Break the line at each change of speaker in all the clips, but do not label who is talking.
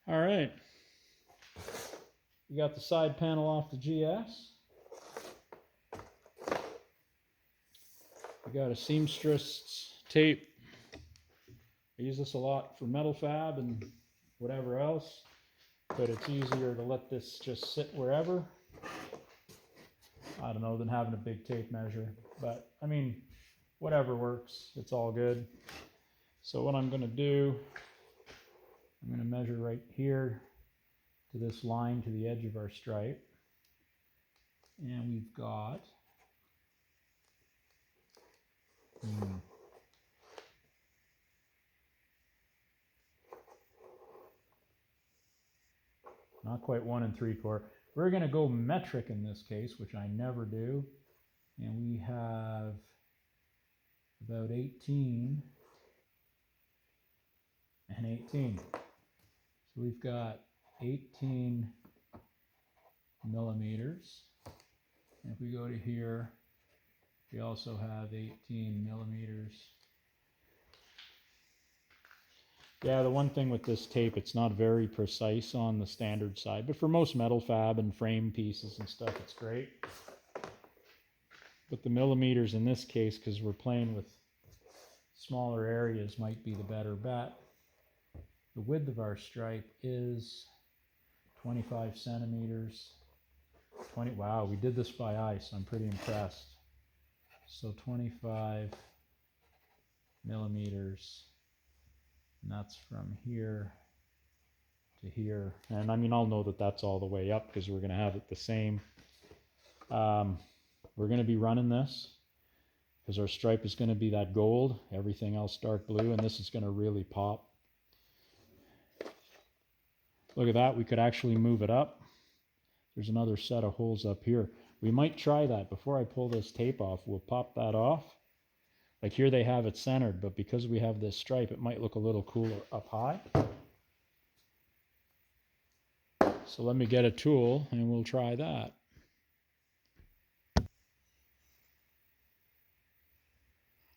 All right. We got the side panel off the GS. We got a seamstress tape. I use this a lot for metal fab and whatever else, but it's easier to let this just sit wherever, I don't know, than having a big tape measure. But I mean, whatever works, it's all good. So what I'm going to do, I'm going to measure right here to this line to the edge of our stripe. And we've got not quite 1 3/4. We're going to go metric in this case, which I never do. And we have about 18 and 18. So we've got 18 millimeters. And if we go to here, we also have 18 millimeters. Yeah, the one thing with this tape, it's not very precise on the standard side, but for most metal fab and frame pieces and stuff, it's great. But the millimeters in this case, because we're playing with smaller areas, might be the better bet. The width of our stripe is 25 centimeters. Wow, we did this by eye, so I'm pretty impressed. So 25 millimeters. And that's from here to here. And I mean, I'll know that that's all the way up because we're going to have it the same. We're going to be running this because our stripe is going to be that gold, everything else dark blue, and this is going to really pop. Look at that, we could actually move it up. There's another set of holes up here. We might try that. Before I pull this tape off, we'll pop that off. Like here they have it centered, but because we have this stripe, it might look a little cooler up high. So let me get a tool and we'll try that.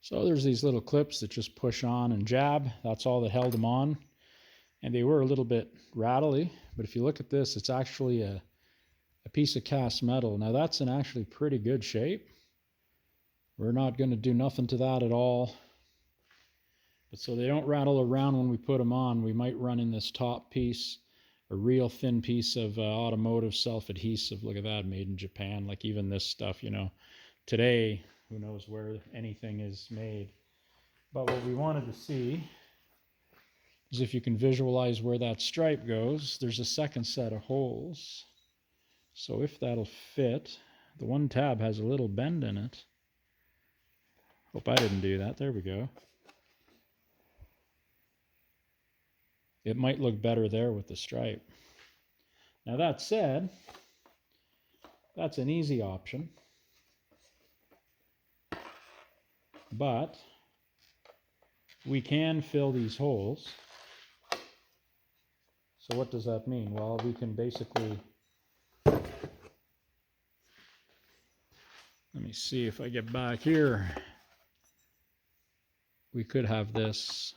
So there's these little clips that just push on and jab. That's all that held them on. And they were a little bit rattly, but if you look at this, it's actually a piece of cast metal. Now that's in actually pretty good shape. We're not going to do nothing to that at all. But so they don't rattle around when we put them on, we might run in this top piece a real thin piece of automotive self-adhesive. Look at that, made in Japan. Like even this stuff, you know, today, who knows where anything is made. But what we wanted to see is if you can visualize where that stripe goes, there's a second set of holes. So if that'll fit, the one tab has a little bend in it. Hope I didn't do that. There we go. It might look better there with the stripe. Now that said, that's an easy option. But we can fill these holes. So what does that mean? Well, we can basically, let me see if I get back here. We could have this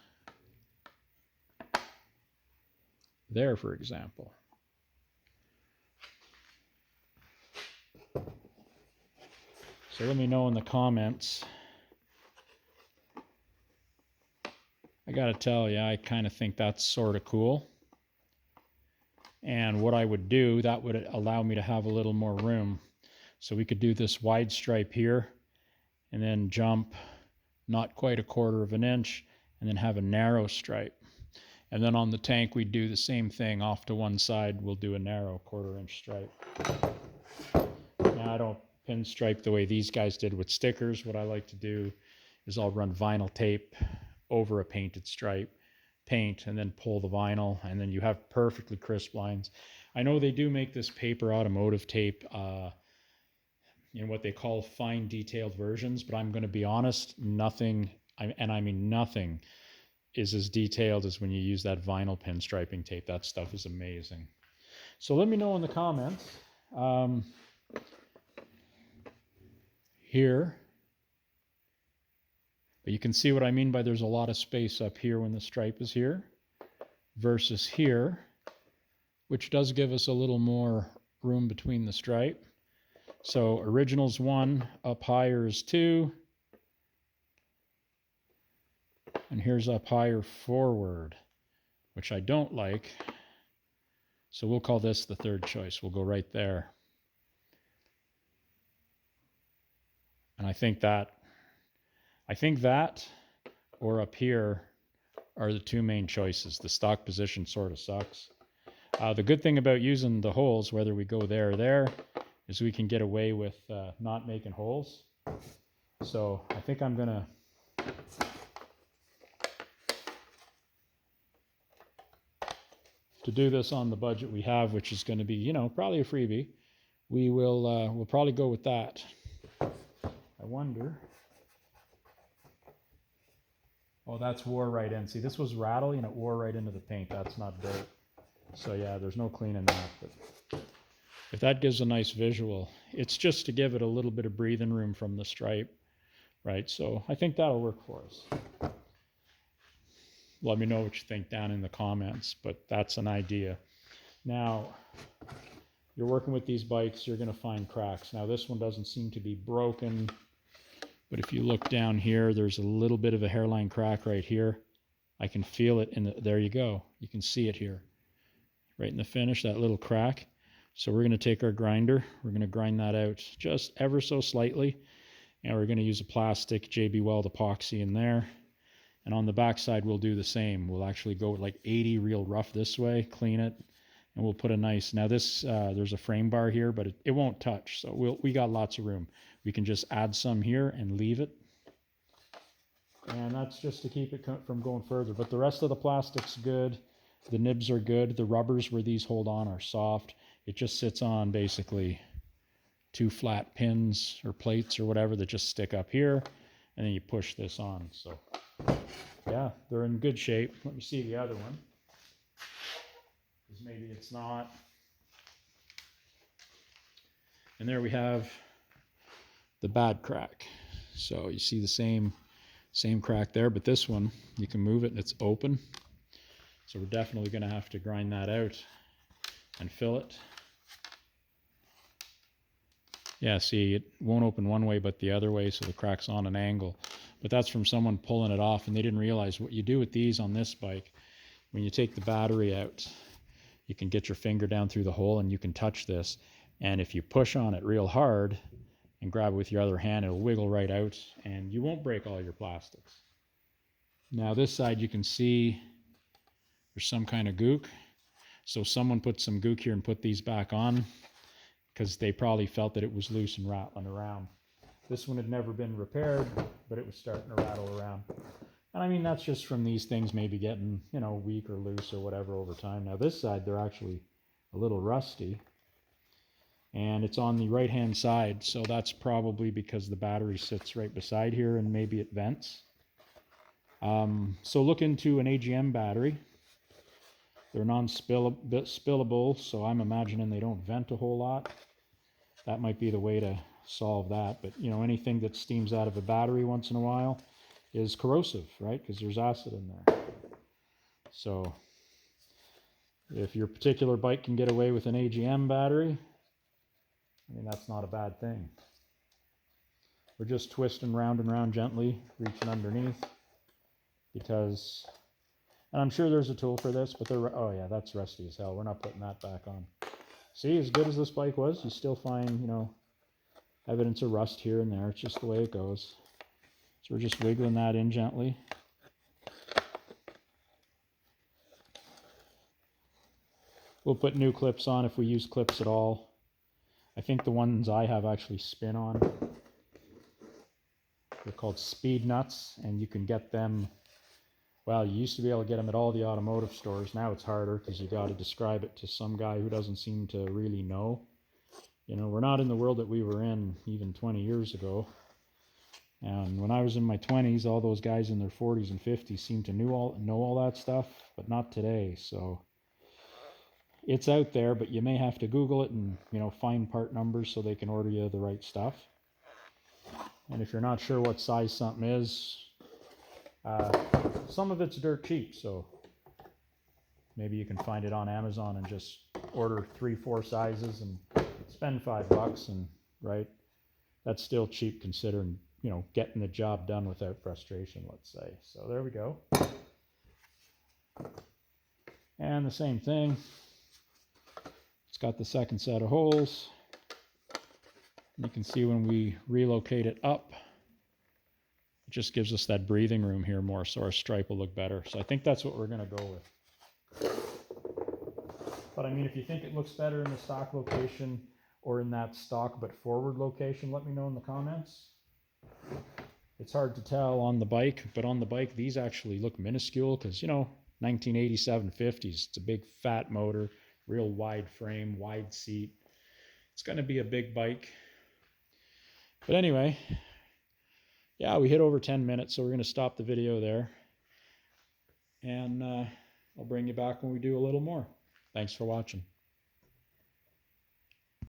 there, for example. So let me know in the comments. I gotta tell you, I kind of think that's sort of cool. And what I would do, that would allow me to have a little more room. So we could do this wide stripe here and then jump not quite 1/4 of an inch and then have a narrow stripe. And then on the tank, we'd do the same thing. Off to one side, we'll do a narrow 1/4 inch stripe. Now, I don't pinstripe the way these guys did with stickers. What I like to do is I'll run vinyl tape over a painted stripe, paint, and then pull the vinyl, and then you have perfectly crisp lines. I know they do make this paper automotive tape in what they call fine detailed versions, but I'm going to be honest, nothing, and I mean nothing, is as detailed as when you use that vinyl pinstriping tape. That stuff is amazing. So let me know in the comments here. But you can see what I mean by there's a lot of space up here when the stripe is here versus here. which does give us a little more room between the stripe. So original's 1, up higher is 2, and here's up higher forward, which I don't like. So we'll call this the third choice. We'll go right there. And I think that or up here are the two main choices. The stock position sort of sucks. The good thing about using the holes, whether we go there or there, is we can get away with not making holes. So I think I'm going to do this on the budget we have, which is going to be, you know, probably a freebie. We'll probably go with that. I wonder. Oh, that's wore right in. See, this was rattly and it wore right into the paint. That's not dirt. So yeah, there's no cleaning that. But if that gives a nice visual, it's just to give it a little bit of breathing room from the stripe, right? So I think that'll work for us. Let me know what you think down in the comments, but that's an idea. Now, you're working with these bikes, you're going to find cracks. Now, this one doesn't seem to be broken, but if you look down here, there's a little bit of a hairline crack right here. I can feel it there you go. You can see it here. Right in the finish, that little crack. So we're going to take our grinder, we're going to grind that out just ever so slightly, and we're going to use a plastic JB Weld epoxy in there. And on the back side, we'll do the same. We'll actually go with like 80 real rough this way, clean it, and we'll put a nice, now this, there's a frame bar here, but it won't touch. So we got lots of room. We can just add some here and leave it. And that's just to keep it from going further. But the rest of the plastic's good. The nibs are good. The rubbers where these hold on are soft. It just sits on basically 2 flat pins or plates or whatever that just stick up here. And then you push this on. So yeah, they're in good shape. Let me see the other one, because maybe it's not. And there we have the bad crack. So you see the same crack there, but this one, you can move it and it's open. So we're definitely going to have to grind that out and fill it. Yeah, see, it won't open one way but the other way, so the crack's on an angle. But that's from someone pulling it off, and they didn't realize what you do with these on this bike. When you take the battery out, you can get your finger down through the hole and you can touch this. And if you push on it real hard and grab it with your other hand, it'll wiggle right out and you won't break all your plastics. Now this side you can see there's some kind of gook. So someone put some gook here and put these back on because they probably felt that it was loose and rattling around. This one had never been repaired, but it was starting to rattle around. And I mean, that's just from these things maybe getting, you know, weak or loose or whatever over time. Now this side, they're actually a little rusty. And it's on the right-hand side, so that's probably because the battery sits right beside here and maybe it vents. So look into an AGM battery. They're non-spillable, so I'm imagining they don't vent a whole lot. That might be the way to solve that. But, you know, anything that steams out of a battery once in a while is corrosive, right? Because there's acid in there. So if your particular bike can get away with an AGM battery, I mean, that's not a bad thing. We're just twisting round and round gently, reaching underneath, because, and I'm sure there's a tool for this, but they're, oh yeah, that's rusty as hell. We're not putting that back on. See, as good as this bike was, you still find, you know, evidence of rust here and there. It's just the way it goes. So we're just wiggling that in gently. We'll put new clips on if we use clips at all. I think the ones I have actually spin on. They're called speed nuts, and you can get them, well, you used to be able to get them at all the automotive stores. Now it's harder because you got to describe it to some guy who doesn't seem to really know. You know, we're not in the world that we were in even 20 years ago. And when I was in my 20s, all those guys in their 40s and 50s seemed to know all that stuff, but not today. So it's out there, but you may have to Google it and, you know, find part numbers so they can order you the right stuff. And if you're not sure what size something is, some of it's dirt cheap, so maybe you can find it on Amazon and just order 3-4 sizes and spend $5 and right, that's still cheap considering, you know, getting the job done without frustration, let's say. So there we go. And the same thing, it's got the second set of holes. You can see when we relocate it up, it just gives us that breathing room here more, so our stripe will look better. So I think that's what we're going to go with. But I mean, if you think it looks better in the stock location or in that stock but forward location, let me know in the comments. It's hard to tell on the bike, but on the bike, these actually look minuscule because, you know, 1980 750s. It's a big fat motor, real wide frame, wide seat. It's going to be a big bike. But anyway, yeah, we hit over 10 minutes, so we're going to stop the video there. And I'll bring you back when we do a little more. Thanks for watching.